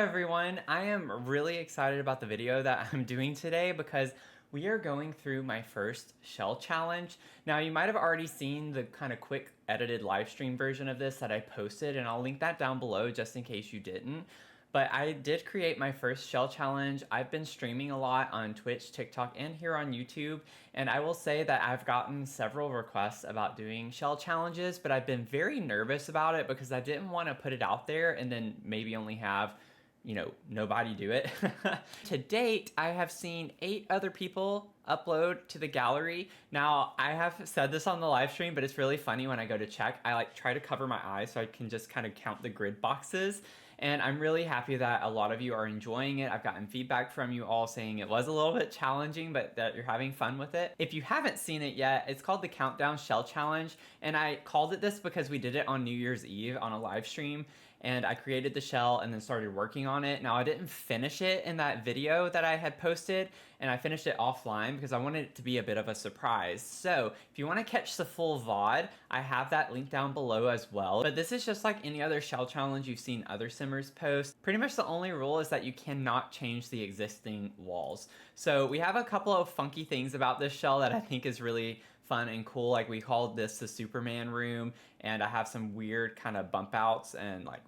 everyone, I am really excited about the video that I'm doing today because we are going through my first shell challenge. Now you might have already seen the kind of quick edited live stream version of this that I posted, and I'll link that down below just in case you didn't. But I did create my first shell challenge. I've been streaming a lot on Twitch, TikTok, and here on YouTube, and I will say that I've gotten several requests about doing shell challenges, but I've been very nervous about it because I didn't want to put it out there and then maybe only have nobody do it. To date, I have seen 8 other people upload to the gallery. Now, I have said this on the live stream, but it's really funny when I go to check. I try to cover my eyes so I can just kind of count the grid boxes. And I'm really happy that a lot of you are enjoying it. I've gotten feedback from you all saying it was a little bit challenging, but that you're having fun with it. If you haven't seen it yet, it's called the Countdown Shell Challenge. And I called it this because we did it on New Year's Eve on a live stream. And I created the shell and then started working on it. Now, I didn't finish it in that video that I had posted, and I finished it offline because I wanted it to be a bit of a surprise. So if you want to catch the full VOD, I have that link down below as well. But this is just like any other shell challenge you've seen other simmers post. Pretty much the only rule is that you cannot change the existing walls. So we have a couple of funky things about this shell that I think is really fun and cool. Like, we called this the Superman room, and I have some weird kind of bump outs and like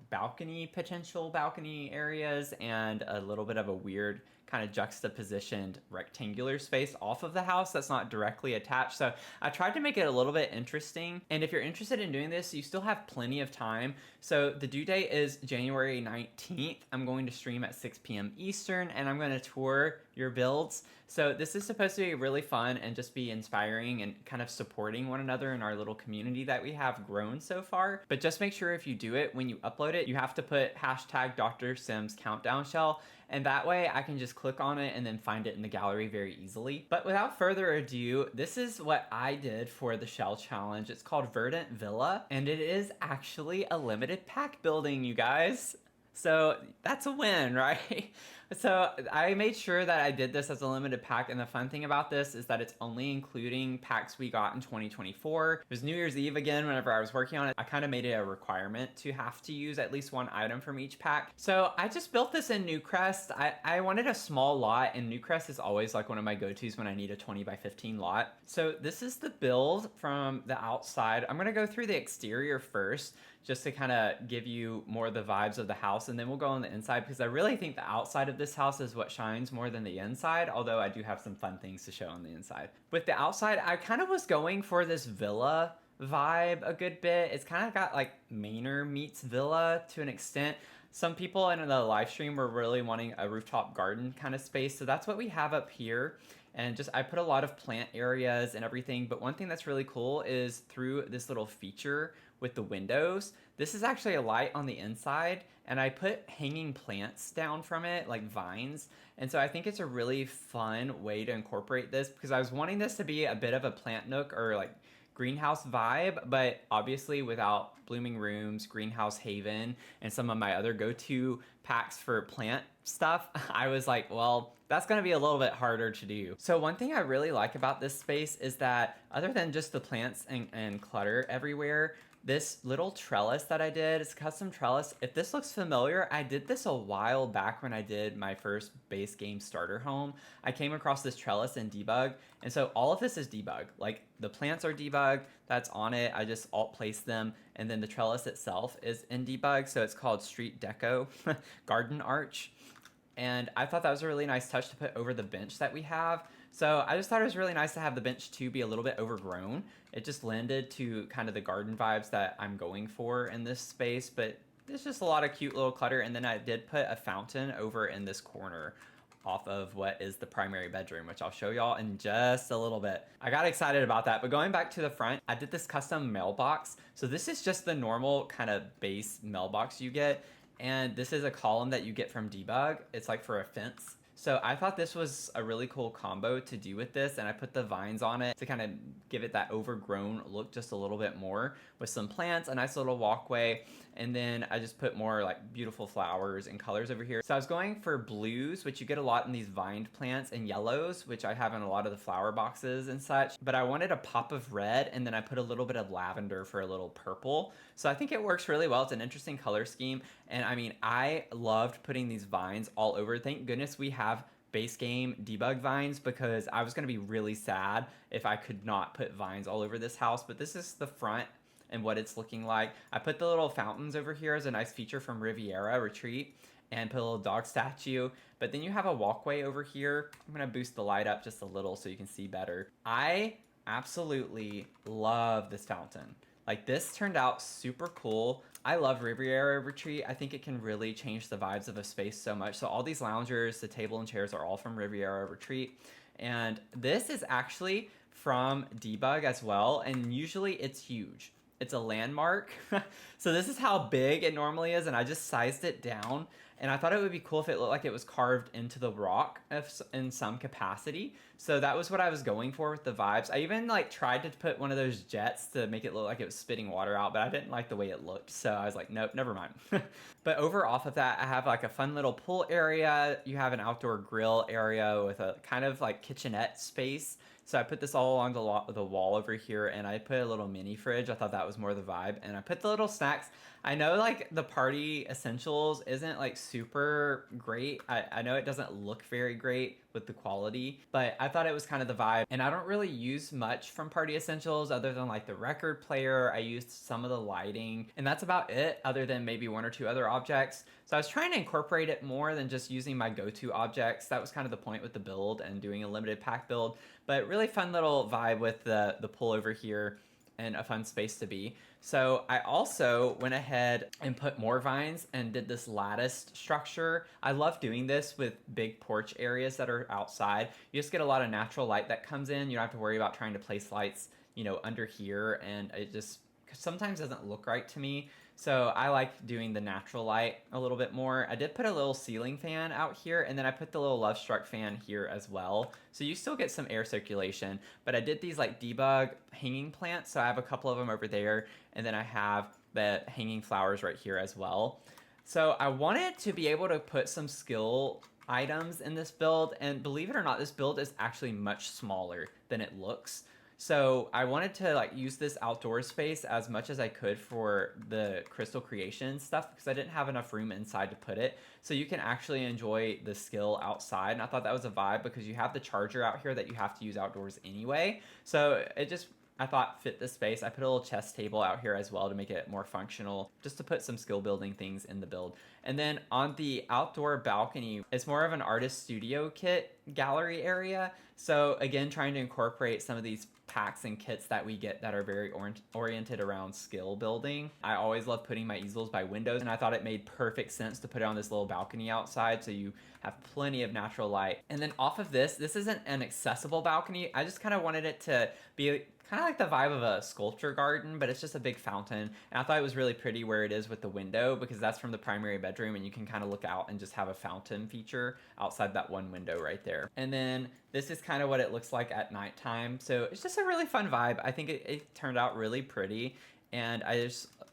potential balcony areas, and a little bit of a weird kind of juxtapositioned rectangular space off of the house that's not directly attached. So I tried to make it a little bit interesting. And if you're interested in doing this, you still have plenty of time. So the due date is January 19th. I'm going to stream at 6 p.m. Eastern, and I'm going to tour your builds. So this is supposed to be really fun and just be inspiring and kind of supporting one another in our little community that we have grown so far. But just make sure if you do it, when you upload it, you have to put hashtag Dr. Sims Countdown Shell, and that way I can just click on it and then find it in the gallery very easily. But without further ado, this is what I did for the shell challenge. It's called Verdant Villa, and it is actually a limited pack building, you guys. So that's a win, right? So I made sure that I did this as a limited pack, and the fun thing about this is that it's only including packs we got in 2024. It was New Year's Eve again whenever I was working on it. I kind of made it a requirement to have to use at least one item from each pack. So I just built this in Newcrest. I wanted a small lot, and Newcrest is always like one of my go-tos when I need a 20 by 15 lot. So this is the build from the outside. I'm gonna go through the exterior first, just to kind of give you more of the vibes of the house, and then we'll go on the inside because I really think the outside of this house is what shines more than the inside, although I do have some fun things to show on the inside. With the outside, I kind of was going for this villa vibe a good bit. It's kind of got like Manor meets villa to an extent. Some people in the live stream were really wanting a rooftop garden kind of space, so that's what we have up here. And just, I put a lot of plant areas and everything, but one thing that's really cool is through this little feature with the windows, this is actually a light on the inside, and I put hanging plants down from it, like vines. And so I think it's a really fun way to incorporate this because I was wanting this to be a bit of a plant nook or like greenhouse vibe, but obviously without blooming rooms, greenhouse haven, and some of my other go-to packs for plant stuff, I was like, well, that's gonna be a little bit harder to do. So one thing I really like about this space is that other than just the plants and clutter everywhere, this little trellis that I did, it's a custom trellis. If this looks familiar, I did this a while back when I did my first base game starter home. I came across this trellis in Debug, and so all of this is Debug. Like, the plants are Debug, that's on it, I just alt placed them, and then the trellis itself is in Debug, so it's called Street Deco Garden Arch. And I thought that was a really nice touch to put over the bench that we have. So I just thought it was really nice to have the bench too be a little bit overgrown. It just lended to kind of the garden vibes that I'm going for in this space, but there's just a lot of cute little clutter. And then I did put a fountain over in this corner off of what is the primary bedroom, which I'll show y'all in just a little bit. I got excited about that, but going back to the front, I did this custom mailbox. So this is just the normal kind of base mailbox you get, and this is a column that you get from Debug. It's like for a fence. So I thought this was a really cool combo to do with this, and I put the vines on it to kind of give it that overgrown look just a little bit more with some plants, a nice little walkway, and then I just put more like beautiful flowers and colors over here. So I was going for blues, which you get a lot in these vined plants, and yellows, which I have in a lot of the flower boxes and such, but I wanted a pop of red, and then I put a little bit of lavender for a little purple. So I think it works really well. It's an interesting color scheme, And I mean, I loved putting these vines all over. Thank goodness we have base game debug vines, because I was going to be really sad if I could not put vines all over this house. But this is the front and what it's looking like. I put the little fountains over here as a nice feature from Riviera Retreat, and put a little dog statue. But then you have a walkway over here. I'm gonna boost the light up just a little so you can see better. I absolutely love this fountain. Like, this turned out super cool. I love Riviera Retreat. I think it can really change the vibes of a space so much. So all these loungers, the table and chairs are all from Riviera Retreat. And this is actually from Debug as well. And usually it's huge. It's a landmark. So this is how big it normally is. And I just sized it down. And I thought it would be cool if it looked like it was carved into the rock in some capacity. So that was what I was going for with the vibes. I even like tried to put one of those jets to make it look like it was spitting water out, but I didn't like the way it looked. So I was like, nope, never mind. But over off of that, I have like a fun little pool area. You have an outdoor grill area with a kind of like kitchenette space. So I put this all along the wall over here, and I put a little mini fridge. I thought that was more the vibe. And I put the little snacks. I know like the party essentials isn't like super great. I know it doesn't look very great with the quality, but I thought it was kind of the vibe. And I don't really use much from party essentials other than like the record player. I used some of the lighting, and that's about it, other than maybe one or two other objects. So I was trying to incorporate it more than just using my go-to objects. That was kind of the point with the build and doing a limited pack build. But really fun little vibe with the pull over here, and a fun space to be. So I also went ahead and put more vines and did this latticed structure. I love doing this with big porch areas that are outside. You just get a lot of natural light that comes in. You don't have to worry about trying to place lights, you know, under here, and it just sometimes doesn't look right to me. So I like doing the natural light a little bit more. I did put a little ceiling fan out here, and then I put the little Love Struck fan here as well. So you still get some air circulation, but I did these like debug hanging plants. So I have a couple of them over there, and then I have the hanging flowers right here as well. So I wanted to be able to put some skill items in this build, and believe it or not, this build is actually much smaller than it looks. So I wanted to like use this outdoor space as much as I could for the crystal creation stuff, because I didn't have enough room inside to put it. So you can actually enjoy the skill outside. And I thought that was a vibe, because you have the charger out here that you have to use outdoors anyway. So it just, I thought, fit the space. I put a little chess table out here as well to make it more functional, just to put some skill building things in the build. And then on the outdoor balcony, it's more of an artist studio kit gallery area. So again, trying to incorporate some of these packs and kits that we get that are very oriented around skill building. I always love putting my easels by windows, and I thought it made perfect sense to put it on this little balcony outside, so you have plenty of natural light. And then off of this isn't an accessible balcony. I just kind of wanted it to be kind of like the vibe of a sculpture garden, but it's just a big fountain. And I thought it was really pretty where it is with the window, because that's from the primary bedroom, and you can kind of look out and just have a fountain feature outside that one window right there. And then this is kind of what it looks like at nighttime. So it's just a really fun vibe. I think it turned out really pretty, and I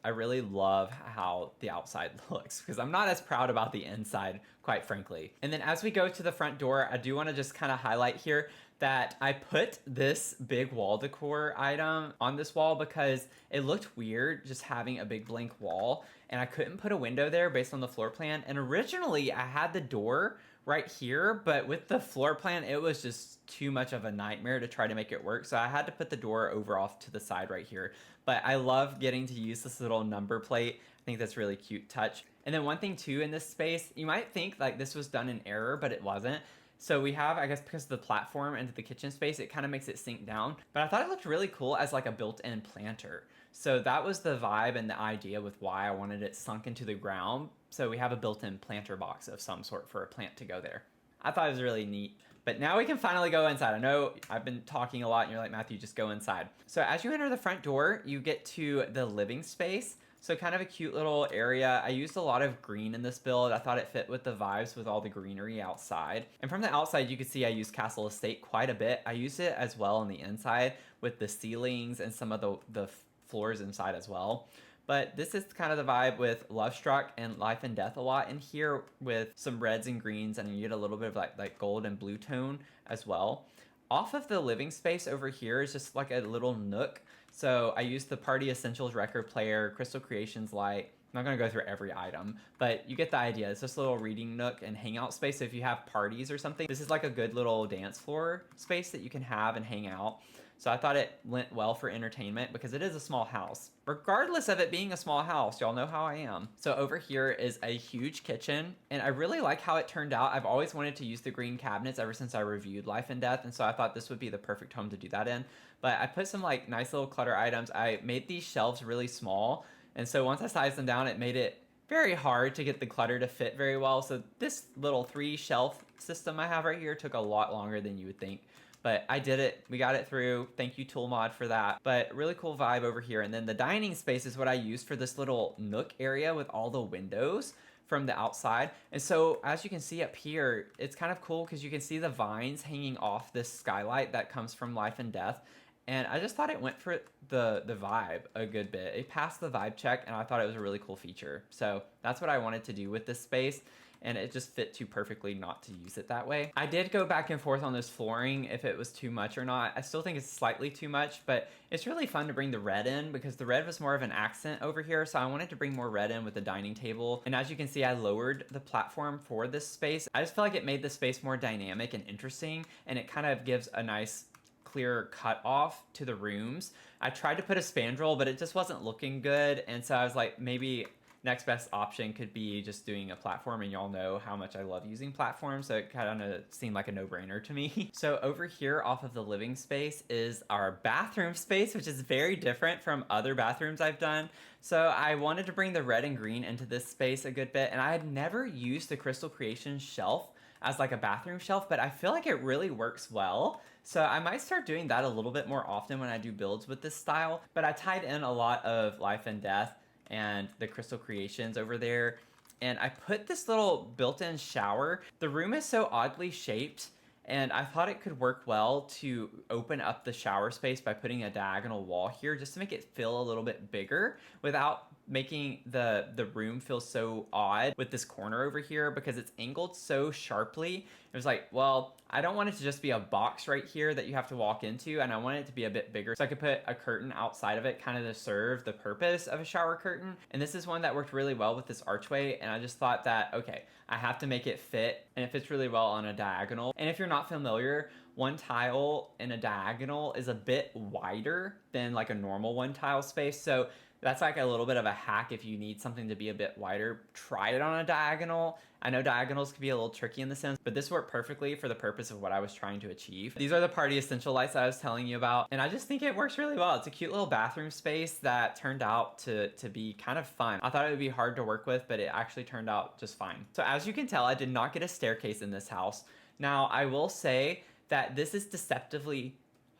really love how the outside looks, because I'm not as proud about the inside, quite frankly. And then as we go to the front door, I do want to just kind of highlight here that I put this big wall decor item on this wall because it looked weird just having a big blank wall, and I couldn't put a window there based on the floor plan. And originally I had the door right here, but with the floor plan, it was just too much of a nightmare to try to make it work. So I had to put the door over off to the side right here. But I love getting to use this little number plate. I think that's a really cute touch. And then one thing too in this space, you might think like this was done in error, but it wasn't. So we have, I guess because of the platform into the kitchen space, it kind of makes it sink down. But I thought it looked really cool as like a built-in planter. So that was the vibe and the idea with why I wanted it sunk into the ground. So we have a built-in planter box of some sort for a plant to go there. I thought it was really neat. But now we can finally go inside. I know I've been talking a lot and you're like, Matthew, just go inside. So as you enter the front door, you get to the living space. So kind of a cute little area. I used a lot of green in this build. I thought it fit with the vibes with all the greenery outside. And from the outside, you can see I used Castle Estate quite a bit. I used it as well on the inside with the ceilings and some of the floors inside as well. But this is kind of the vibe with Love Struck and Life and Death a lot in here, with some reds and greens, and you get a little bit of like gold and blue tone as well. Off of the living space over here is just like a little nook. So I used the Party Essentials record player, Crystal Creations light, I'm not going to go through every item, but you get the idea. It's just a little reading nook and hangout space. So if you have parties or something, this is like a good little dance floor space that you can have and hang out. So I thought it went well for entertainment because it is a small house. Regardless of it being a small house, y'all know how I am. So over here is a huge kitchen, and I really like how it turned out. I've always wanted to use the green cabinets ever since I reviewed Life and Death, and so I thought this would be the perfect home to do that in. But I put some like nice little clutter items. I made these shelves really small, and so once I sized them down, it made it very hard to get the clutter to fit very well. So this little 3 shelf system I have right here took a lot longer than you would think. But I did it. We got it through. Thank you, Toolmod, for that. But really cool vibe over here. And then the dining space is what I used for this little nook area with all the windows from the outside. And so as you can see up here, it's kind of cool because you can see the vines hanging off this skylight that comes from Life and Death. And I just thought it went for the vibe a good bit. It passed the vibe check, and I thought it was a really cool feature. So that's what I wanted to do with this space, and it just fit too perfectly not to use it that way. I did go back and forth on this flooring if it was too much or not. I still think it's slightly too much, but it's really fun to bring the red in because the red was more of an accent over here, so I wanted to bring more red in with the dining table. And as you can see, I lowered the platform for this space. I just feel like it made the space more dynamic and interesting, and it kind of gives a nice clear cut off to the rooms. I tried to put a spandrel, but it just wasn't looking good, and so I was like, maybe next best option could be just doing a platform, and y'all know how much I love using platforms, so it kind of seemed like a no-brainer to me. So over here off of the living space is our bathroom space, which is very different from other bathrooms I've done. So I wanted to bring the red and green into this space a good bit, and I had never used the Crystal Creations shelf as like a bathroom shelf, but I feel like it really works well. So I might start doing that a little bit more often when I do builds with this style. But I tied in a lot of Life and Death and the Crystal Creations over there. And I put this little built-in shower. The room is so oddly shaped, and I thought it could work well to open up the shower space by putting a diagonal wall here just to make it feel a little bit bigger without making the room feel so odd with this corner over here because it's angled so sharply. It was like, well, I don't want it to just be a box right here that you have to walk into, and I want it to be a bit bigger. So I could put a curtain outside of it kind of to serve the purpose of a shower curtain. And this is one that worked really well with this archway, and I just thought that, okay, I have to make it fit, and it fits really well on a diagonal. And if you're not familiar, one tile in a diagonal is a bit wider than like a normal one tile space. So that's like a little bit of a hack if you need something to be a bit wider. Try it on a diagonal. I know diagonals can be a little tricky in the sense, but this worked perfectly for the purpose of what I was trying to achieve. These are the party essential lights that I was telling you about, and I just think it works really well. It's a cute little bathroom space that turned out to be kind of fun. I thought it would be hard to work with, but it actually turned out just fine. So as you can tell, I did not get a staircase in this house. Now, I will say that this is deceptively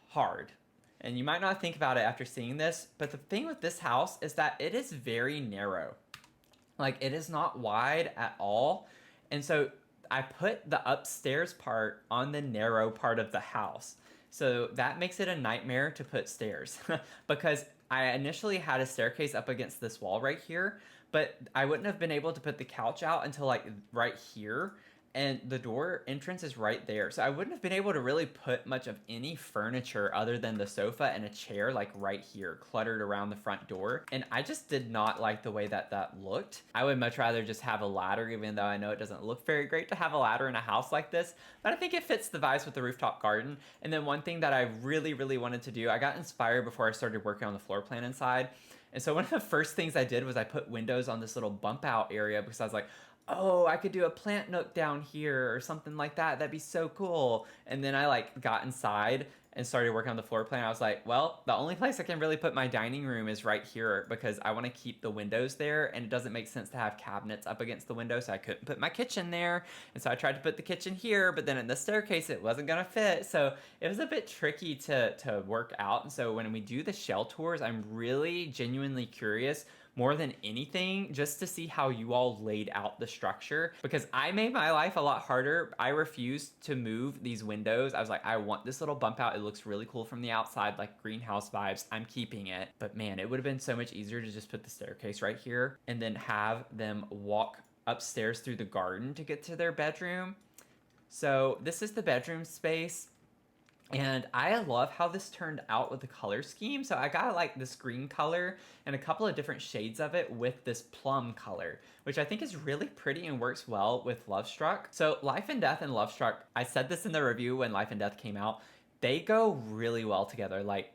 hard. And you might not think about it after seeing this, but the thing with this house is that it is very narrow. Like, it is not wide at all. And so I put the upstairs part on the narrow part of the house. So that makes it a nightmare to put stairs because I initially had a staircase up against this wall right here, but I wouldn't have been able to put the couch out until like right here. And the door entrance is right there. So I wouldn't have been able to really put much of any furniture other than the sofa and a chair like right here, cluttered around the front door. And I just did not like the way that that looked. I would much rather just have a ladder, even though I know it doesn't look very great to have a ladder in a house like this. But I think it fits the vibes with the rooftop garden. And then one thing that I really, really wanted to do, I got inspired before I started working on the floor plan inside. And so one of the first things I did was I put windows on this little bump out area because I was like, oh, I could do a plant nook down here or something like that. That'd be so cool. And then I like got inside and started working on the floor plan. I was like, well, the only place I can really put my dining room is right here because I want to keep the windows there, and it doesn't make sense to have cabinets up against the window, so I couldn't put my kitchen there. And so I tried to put the kitchen here, but then in the staircase it wasn't gonna fit. So it was a bit tricky to work out. And so when we do the shell tours, I'm really genuinely curious more than anything just to see how you all laid out the structure, because I made my life a lot harder. I refused to move these windows. I was like, I want this little bump out. It looks really cool from the outside, like greenhouse vibes. I'm keeping it. But man, it would have been so much easier to just put the staircase right here and then have them walk upstairs through the garden to get to their bedroom. So this is the bedroom space. And I love how this turned out with the color scheme. So I got like this green color and a couple of different shades of it with this plum color, which I think is really pretty and works well with Lovestruck. So Life and Death and Lovestruck, I said this in the review when Life and Death came out, they go really well together, like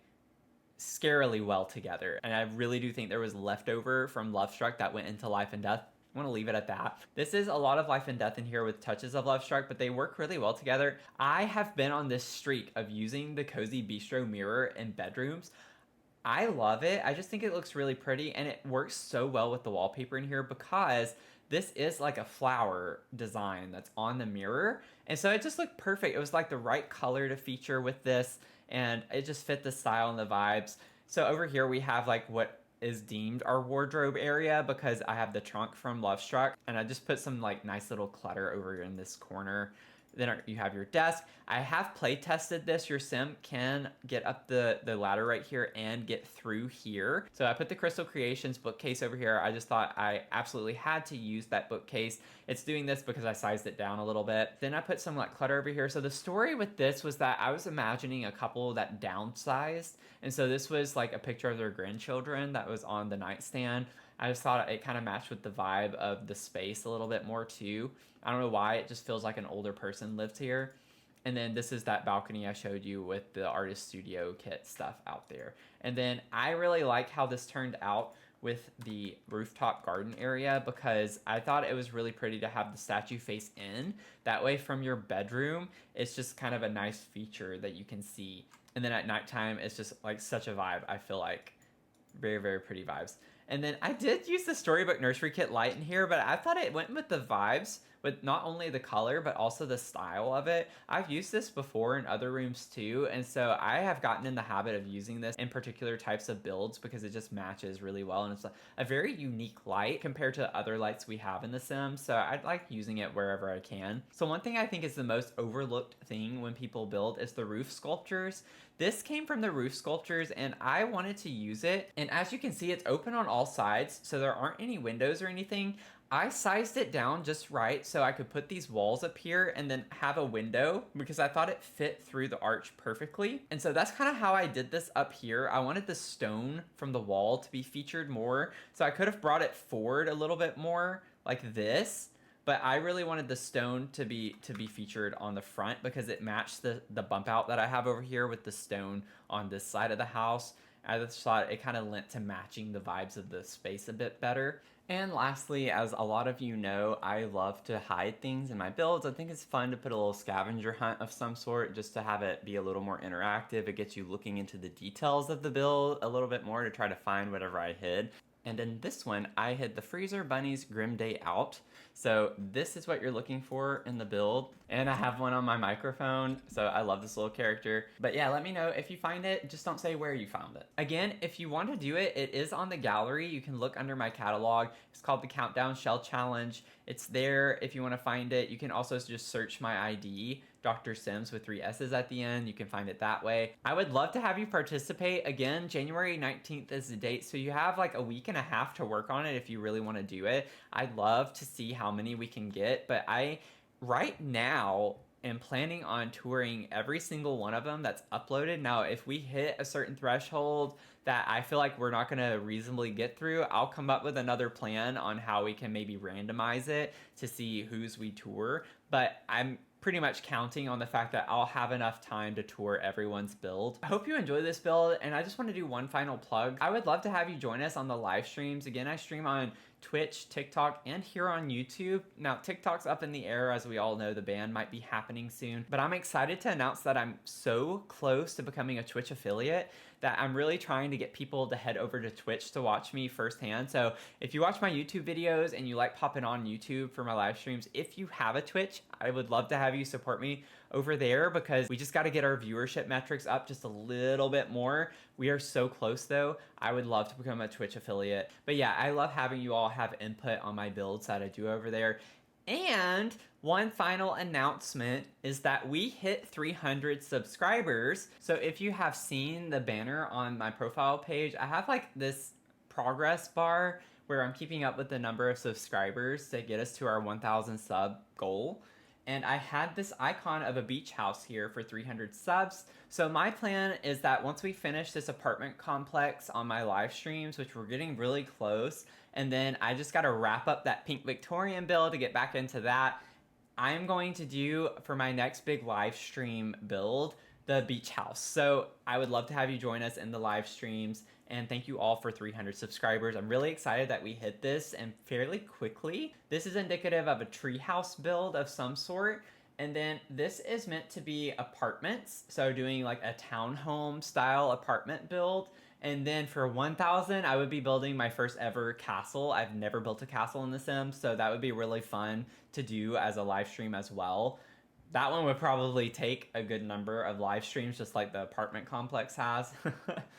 scarily well together. And I really do think there was leftover from Lovestruck that went into Life and Death. I'm going to leave it at that. This is a lot of Life and Death in here with touches of Lovestruck, but they work really well together. I have been on this streak of using the Cozy Bistro mirror in bedrooms. I love it. I just think it looks really pretty, and it works so well with the wallpaper in here because this is like a flower design that's on the mirror. And so it just looked perfect. It was like the right color to feature with this, and it just fit the style and the vibes. So over here we have like what is deemed our wardrobe area because I have the trunk from Lovestruck, and I just put some like nice little clutter over in this corner. Then you have your desk. I have play tested this. Your sim can get up the ladder right here and get through here. So I put the Crystal Creations bookcase over here. I just thought I absolutely had to use that bookcase. It's doing this because I sized it down a little bit. Then I put some like clutter over here. So the story with this was that I was imagining a couple that downsized. And so this was like a picture of their grandchildren that was on the nightstand. I just thought it kind of matched with the vibe of the space a little bit more too. I don't know why, it just feels like an older person lived here. And then this is that balcony I showed you with the artist studio kit stuff out there. And then I really like how this turned out with the rooftop garden area because I thought it was really pretty to have the statue face in. That way from your bedroom, it's just kind of a nice feature that you can see. And then at nighttime, it's just like such a vibe, I feel like. Very, very pretty vibes. And then I did use the Storybook Nursery Kit light in here, but I thought it went with the vibes, with not only the color, but also the style of it. I've used this before in other rooms too, and so I have gotten in the habit of using this in particular types of builds because it just matches really well, and it's a very unique light compared to other lights we have in The Sims, so I like using it wherever I can. So one thing I think is the most overlooked thing when people build is the roof sculptures. This came from the roof sculptures and I wanted to use it. And as you can see, it's open on all sides, so there aren't any windows or anything. I sized it down just right so I could put these walls up here and then have a window because I thought it fit through the arch perfectly. And so that's kind of how I did this up here. I wanted the stone from the wall to be featured more, so I could have brought it forward a little bit more like this. But I really wanted the stone to be featured on the front because it matched the bump out that I have over here with the stone on this side of the house. I just thought it kind of lent to matching the vibes of the space a bit better. And lastly, as a lot of you know, I love to hide things in my builds. I think it's fun to put a little scavenger hunt of some sort just to have it be a little more interactive. It gets you looking into the details of the build a little bit more to try to find whatever I hid. And in this one, I hid the Freezer Bunny's Grim Day Out. So this is what you're looking for in the build. And I have one on my microphone, so I love this little character. But yeah, let me know if you find it. Just don't say where you found it. Again, if you want to do it, it is on the gallery. You can look under my catalog. It's called the Countdown Shell Challenge. It's there if you want to find it. You can also just search my ID, Dr. Sims with 3 S's at the end. You can find it that way. I would love to have you participate. Again, January 19th is the date, so you have like a week and a half to work on it if you really want to do it. I'd love to see how many we can get, but I, right now, am planning on touring every single one of them that's uploaded. Now, if we hit a certain threshold that I feel like we're not going to reasonably get through, I'll come up with another plan on how we can maybe randomize it to see whose we tour. But I'm pretty much counting on the fact that I'll have enough time to tour everyone's build. I hope you enjoy this build, and I just want to do one final plug. I would love to have you join us on the live streams. Again, I stream on Twitch, TikTok, and here on YouTube. Now, TikTok's up in the air. As we all know, the ban might be happening soon, but I'm excited to announce that I'm so close to becoming a Twitch affiliate that I'm really trying to get people to head over to Twitch to watch me firsthand. So if you watch my YouTube videos and you like popping on YouTube for my live streams, if you have a Twitch, I would love to have you support me over there because we just got to get our viewership metrics up just a little bit more. We are so close though. I would love to become a Twitch affiliate. But yeah, I love having you all have input on my builds that I do over there. And one final announcement is that we hit 300 subscribers. So if you have seen the banner on my profile page, I have like this progress bar where I'm keeping up with the number of subscribers to get us to our 1,000 sub goal. and I had this icon of a beach house here for 300 subs. So my plan is that once we finish this apartment complex on my live streams, which we're getting really close, and then I just gotta wrap up that pink Victorian build to get back into that, I'm going to do, for my next big live stream build, the beach house. So I would love to have you join us in the live streams, and thank you all for 300 subscribers. I'm really excited that we hit this and fairly quickly. This is indicative of a treehouse build of some sort. And then this is meant to be apartments. So doing like a townhome style apartment build. And then for 1,000, I would be building my first ever castle. I've never built a castle in The Sims, so that would be really fun to do as a live stream as well. That one would probably take a good number of live streams, just like the apartment complex has.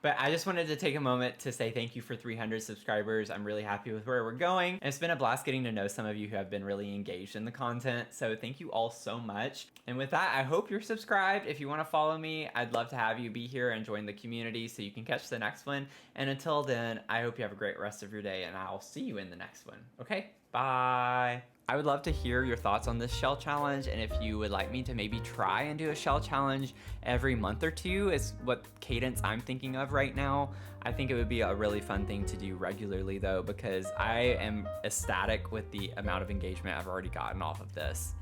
But I just wanted to take a moment to say thank you for 300 subscribers. I'm really happy with where we're going. And it's been a blast getting to know some of you who have been really engaged in the content. So thank you all so much. And with that, I hope you're subscribed. If you want to follow me, I'd love to have you be here and join the community so you can catch the next one. And until then, I hope you have a great rest of your day, and I'll see you in the next one. Okay, bye. I would love to hear your thoughts on this shell challenge, and if you would like me to maybe try and do a shell challenge every month or two is what cadence I'm thinking of right now. I think it would be a really fun thing to do regularly though, because I am ecstatic with the amount of engagement I've already gotten off of this.